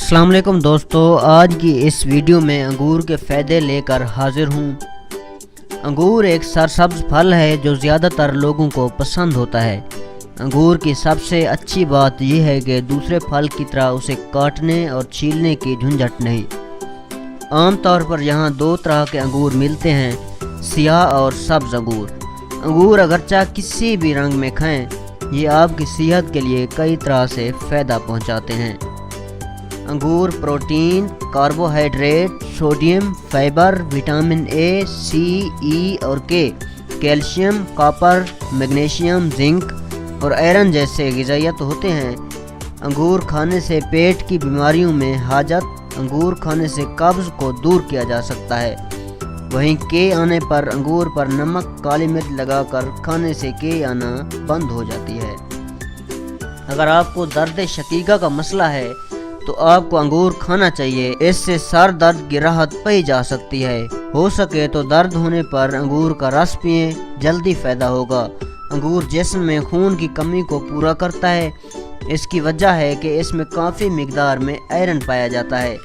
السلام علیکم دوستو، آج کی اس ویڈیو میں انگور کے فائدے لے کر حاضر ہوں۔ انگور ایک سرسبز پھل ہے جو زیادہ تر لوگوں کو پسند ہوتا ہے۔ انگور کی سب سے اچھی بات یہ ہے کہ دوسرے پھل کی طرح اسے کاٹنے اور چھیلنے کی جھنجھٹ نہیں۔ عام طور پر یہاں دو طرح کے انگور ملتے ہیں، سیاہ اور سبز انگور۔ انگور اگرچہ کسی بھی رنگ میں کھائیں، یہ آپ کی صحت کے لیے کئی طرح سے فائدہ پہنچاتے ہیں۔ انگور protein, carbohydrate, sodium, fibre, vitamin A, C, E اور K, calcium, copper, magnesium, zinc اور آئرن جیسے غذائیت ہوتے ہیں۔ انگور کھانے سے پیٹ کی بیماریوں میں حاجت، انگور کھانے سے قبض کو دور کیا جا سکتا ہے۔ وہیں کے آنے پر انگور پر نمک، کالی مرچ لگا کر کھانے سے کے آنا بند ہو جاتی ہے۔ اگر آپ کو درد شقیقہ کا مسئلہ ہے تو آپ کو انگور کھانا چاہیے، اس سے سر درد کی راحت پائی جا سکتی ہے۔ ہو سکے تو درد ہونے پر انگور کا رس پئیں، جلدی فائدہ ہوگا۔ انگور جسم میں خون کی کمی کو پورا کرتا ہے۔ اس کی وجہ ہے کہ اس میں کافی مقدار میں آئرن پایا جاتا ہے۔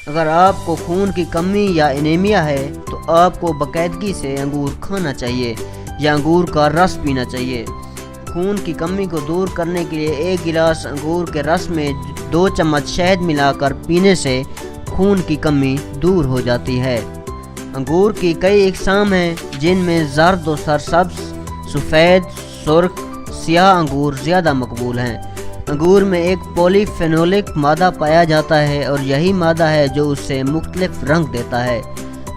اگر آپ کو خون کی کمی یا انیمیا ہے تو آپ کو باقاعدگی سے انگور کھانا چاہیے یا انگور کا رس پینا چاہیے۔ خون کی کمی کو دور کرنے کے لیے ایک گلاس انگور کے رس میں 2 چمچ شہد ملا کر پینے سے خون کی کمی دور ہو جاتی ہے۔ انگور کی کئی اقسام ہیں جن میں زرد و سرسبز، سفید، سرخ، سیاہ انگور زیادہ مقبول ہیں۔ انگور میں ایک پولی فینولک مادہ پایا جاتا ہے اور یہی مادہ ہے جو اسے مختلف رنگ دیتا ہے۔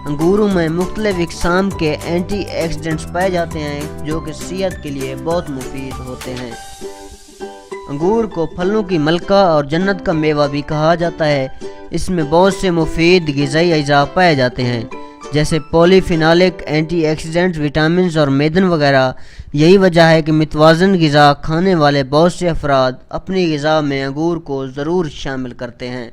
انگوروں میں مختلف اقسام کے اینٹی آکسیڈنٹس پائے جاتے ہیں جو کہ صحت کے لیے بہت مفید ہوتے ہیں۔ انگور کو پھلوں کی ملکہ اور جنت کا میوہ بھی کہا جاتا ہے۔ اس میں بہت سے مفید غذائی اجزاء پائے جاتے ہیں جیسے پولی فینالک، اینٹی آکسیڈنٹ، وٹامنز اور معدن وغیرہ۔ یہی وجہ ہے کہ متوازن غذا کھانے والے بہت سے افراد اپنی غذا میں انگور کو ضرور شامل کرتے ہیں۔